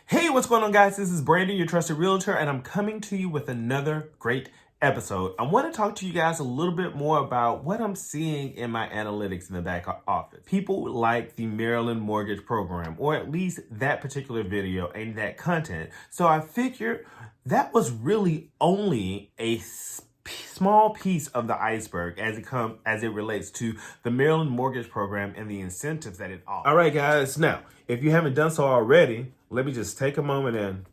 Hey, what's going on, guys? This is Brandon, your trusted realtor, and I'm coming to you with another great episode. I want to talk to you guys a little bit more about what I'm seeing in my analytics in the back office. People like the Maryland Mortgage Program, or at least that particular video and that content. So I figured that was really only a small piece of the iceberg as it relates to the Maryland Mortgage Program and the incentives that it offers. All right, guys. Now, if you haven't done so already, let me just take a moment and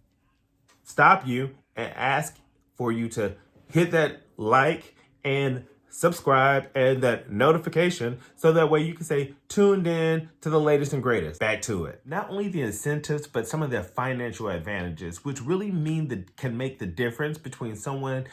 stop you and ask for you to hit that like and subscribe and that notification so that way you can say tuned in to the latest and greatest. Back to it. Not only the incentives, but some of their financial advantages, which really mean that can make the difference between someone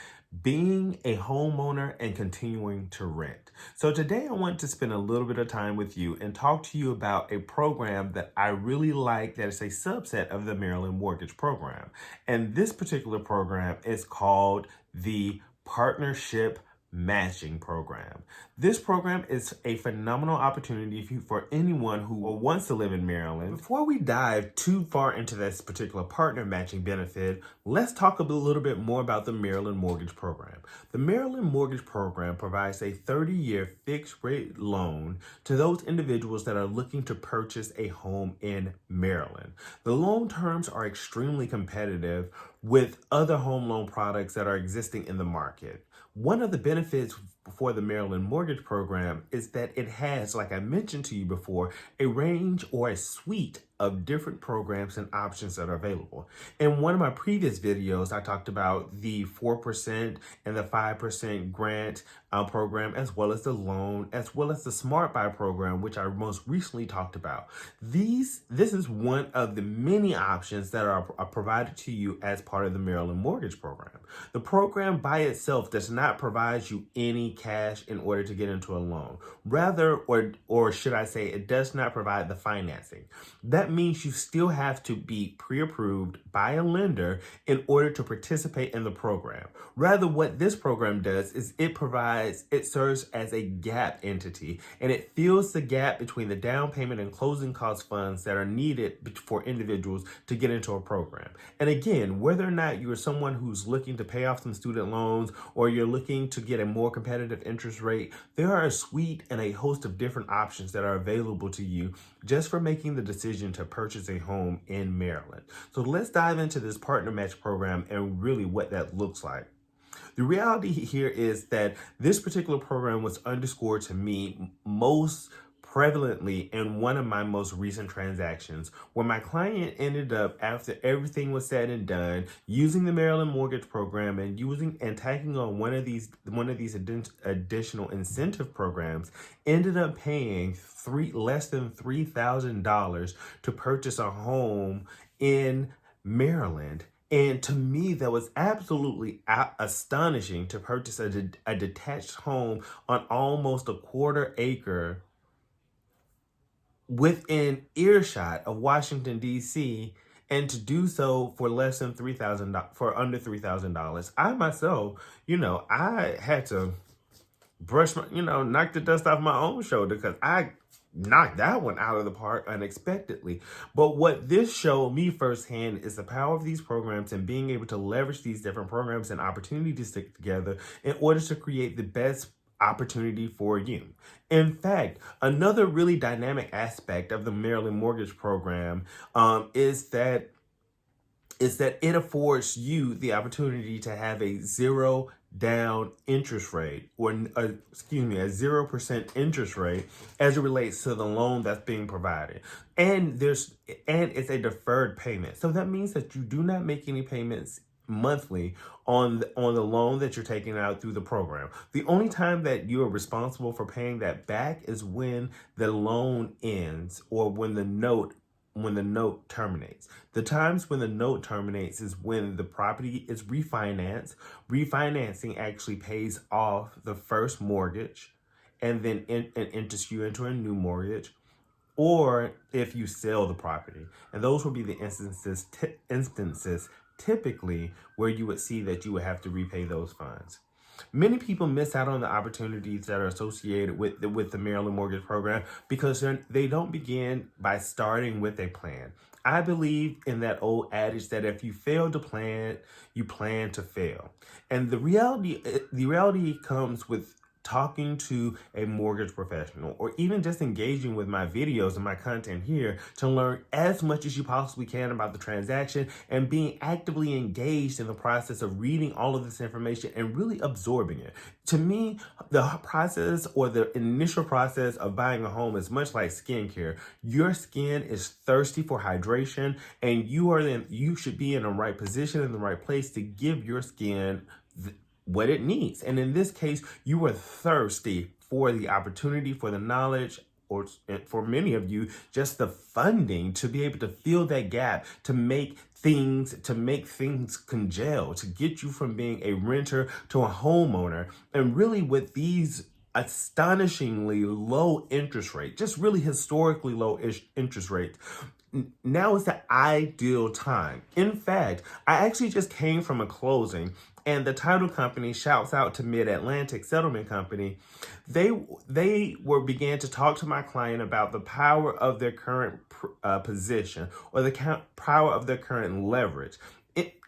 being a homeowner and continuing to rent. So today I want to spend a little bit of time with you and talk to you about a program that I really like that is a subset of the Maryland Mortgage Program. And this particular program is called the Partnership Matching Program. This program is a phenomenal opportunity for anyone who wants to live in Maryland. Before we dive too far into this particular partner matching benefit, let's talk a little bit more about the Maryland Mortgage Program. The Maryland Mortgage Program provides a 30-year fixed rate loan to those individuals that are looking to purchase a home in Maryland. The loan terms are extremely competitive with other home loan products that are existing in the market. One of the benefits for the Maryland Mortgage Program is that it has, like I mentioned to you before, a range or a suite of different programs and options that are available. In one of my previous videos, I talked about the 4% and the 5% grant program, as well as the loan, as well as the Smart Buy program, which I most recently talked about. This is one of the many options that are provided to you as part of the Maryland Mortgage Program. The program by itself does not provide you any cash in order to get into a loan. Rather, or should I say, it does not provide the financing. That means you still have to be pre-approved by a lender in order to participate in the program. Rather, what this program does is it serves as a gap entity, and it fills the gap between the down payment and closing cost funds that are needed for individuals to get into a program. And again, whether or not you are someone who's looking to pay off some student loans or you're looking to get a more competitive interest rate, there are a suite and a host of different options that are available to you just for making the decision to purchase a home in Maryland. So let's dive into this partner match program and really what that looks like. The reality here is that this particular program was underscored to me most prevalently in one of my most recent transactions, where my client ended up, after everything was said and done, using the Maryland Mortgage Program and tacking on one of these additional incentive programs, ended up paying less than $3,000 to purchase a home in Maryland. And to me, that was absolutely astonishing to purchase a detached home on almost a quarter acre within earshot of Washington, D.C., and to do so for less than for under $3,000. I myself, I had to knock the dust off my own shoulder because I knocked that one out of the park unexpectedly. But what this showed me firsthand is the power of these programs and being able to leverage these different programs and opportunities to stick together in order to create the best opportunity for you. In fact, another really dynamic aspect of the Maryland Mortgage Program is that it affords you the opportunity to have a zero down interest rate, or a 0% interest rate as it relates to the loan that's being provided. And it's a deferred payment. So that means that you do not make any payments monthly on the loan that you're taking out through the program. The only time that you are responsible for paying that back is when the loan ends, or when the note terminates. The times when the note terminates is when the property is refinanced. Refinancing actually pays off the first mortgage and then enters you into a new mortgage, or if you sell the property. And those will be the instances typically where you would see that you would have to repay those funds. Many people miss out on the opportunities that are associated with the Maryland Mortgage Program because they don't begin by starting with a plan. I believe in that old adage that if you fail to plan, you plan to fail. And the reality comes with talking to a mortgage professional or even just engaging with my videos and my content here to learn as much as you possibly can about the transaction and being actively engaged in the process of reading all of this information and really absorbing it. To me, the process or the initial process of buying a home is much like skincare. Your skin is thirsty for hydration, and you should be in the right position, in the right place to give your skin what it needs. And in this case, you were thirsty for the opportunity, for the knowledge, or for many of you, just the funding to be able to fill that gap, to make things congeal, to get you from being a renter to a homeowner. And really with these astonishingly low interest rate, just really historically low interest rates, now is the ideal time. In fact, I actually just came from a closing, and the title company, shouts out to Mid-Atlantic Settlement Company, began to talk to my client about the power of their current position, or the power of their current leverage.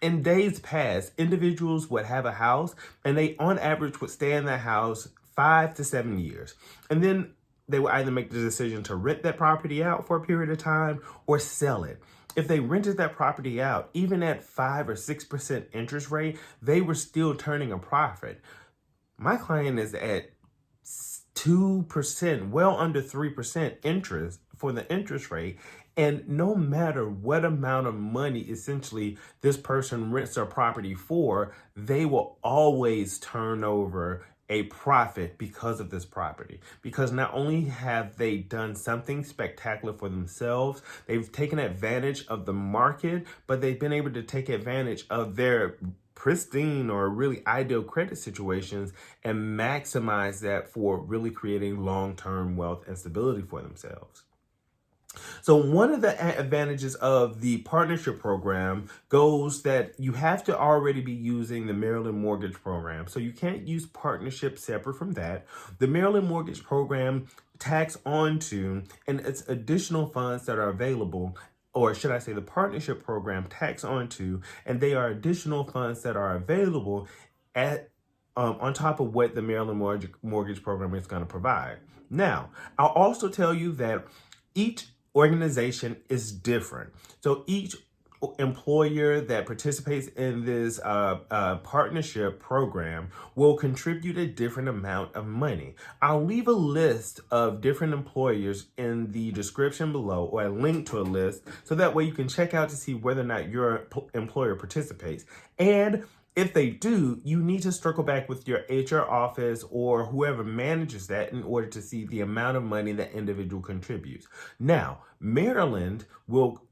In days past, individuals would have a house and they on average would stay in that house 5 to 7 years. And then they would either make the decision to rent that property out for a period of time or sell it. If they rented that property out, even at 5 or 6% interest rate, they were still turning a profit. My client is at 2%, well under 3% interest for the interest rate. And no matter what amount of money essentially this person rents their property for, they will always turn over a profit because of this property. Because not only have they done something spectacular for themselves, they've taken advantage of the market, but they've been able to take advantage of their pristine or really ideal credit situations and maximize that for really creating long-term wealth and stability for themselves. So one of the advantages of the partnership program goes that you have to already be using the Maryland Mortgage Program. So you can't use partnership separate from that. The Maryland Mortgage Program tacks onto, and it's additional funds that are available, or should I say the partnership program tacks onto, and they are additional funds that are available at on top of what the Maryland Mortgage Program is going to provide. Now, I'll also tell you that each organization is different. So each employer that participates in this partnership program will contribute a different amount of money. I'll leave a list of different employers in the description below, or a link to a list, so that way you can check out to see whether or not your employer participates. And if they do, you need to circle back with your HR office or whoever manages that in order to see the amount of money that individual contributes. Now, Maryland will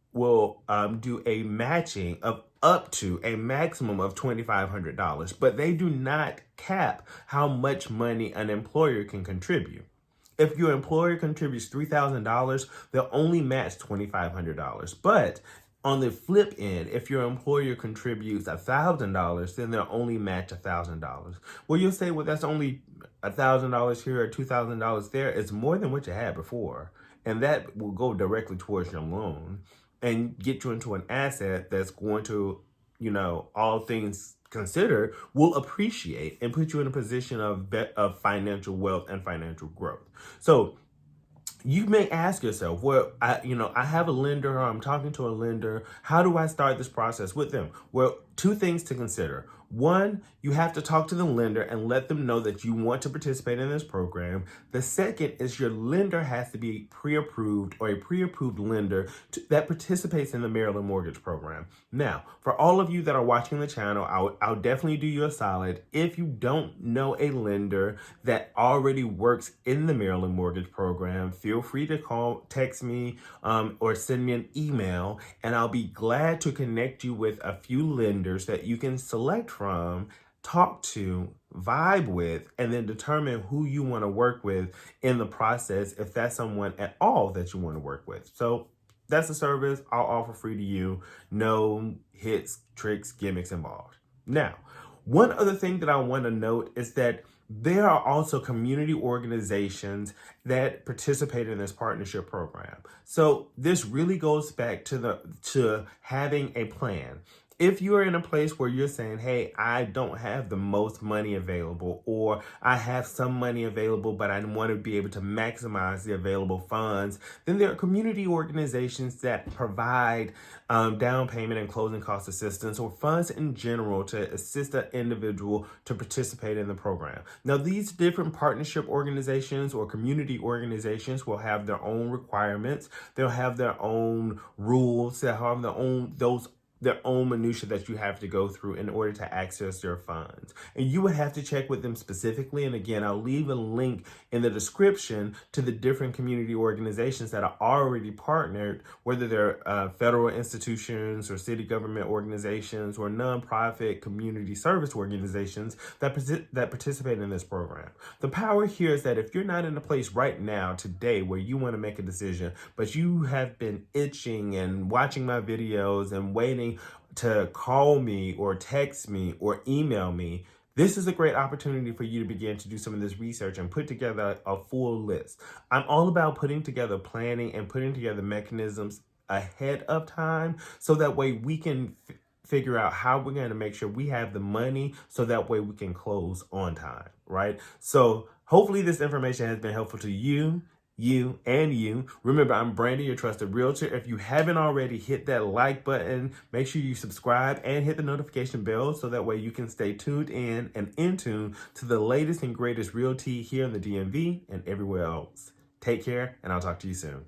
do a matching of up to a maximum of $2,500, but they do not cap how much money an employer can contribute. If your employer contributes $3,000, they'll only match $2,500. But on the flip end, if your employer contributes $1,000, then they'll only match $1,000. Well, you'll say, well, that's only $1,000 here or $2,000 there. It's more than what you had before. And that will go directly towards your loan and get you into an asset that's going to, all things considered, will appreciate and put you in a position of financial wealth and financial growth. So you may ask yourself, well, I have a lender, or I'm talking to a lender. How do I start this process with them? Well, two things to consider. One, you have to talk to the lender and let them know that you want to participate in this program. The second is your lender has to be pre-approved, or a pre-approved lender that participates in the Maryland Mortgage Program. Now, for all of you that are watching the channel, I'll definitely do you a solid. If you don't know a lender that already works in the Maryland Mortgage Program, feel free to text me, or send me an email, and I'll be glad to connect you with a few lenders that you can select from, talk to, vibe with, and then determine who you want to work with in the process, if that's someone at all that you want to work with. So that's a service I'll offer free to you. No hits, tricks, gimmicks involved. Now, one other thing that I want to note is that There are also community organizations that participate in this partnership program. So this really goes back to having a plan. If you're in a place where you're saying, hey, I don't have the most money available, or I have some money available, but I want to be able to maximize the available funds, then there are community organizations that provide down payment and closing cost assistance or funds in general to assist an individual to participate in the program. Now, these different partnership organizations or community organizations will have their own requirements. They'll have their own rules. They'll have their own minutia that you have to go through in order to access their funds. And you would have to check with them specifically. And again, I'll leave a link in the description to the different community organizations that are already partnered, whether they're federal institutions or city government organizations or nonprofit community service organizations that participate in this program. The power here is that if you're not in a place right now today where you want to make a decision, but you have been itching and watching my videos and waiting to call me or text me or email me, this is a great opportunity for you to begin to do some of this research and put together a full list. I'm all about putting together planning and putting together mechanisms ahead of time so that way we can figure out how we're going to make sure we have the money so that way we can close on time, right? So hopefully this information has been helpful to you. Remember, I'm Brandon, your trusted realtor. If you haven't already, hit that like button. Make sure you subscribe and hit the notification bell so that way you can stay tuned in and in tune to the latest and greatest realty here in the DMV and everywhere else. Take care, and I'll talk to you soon.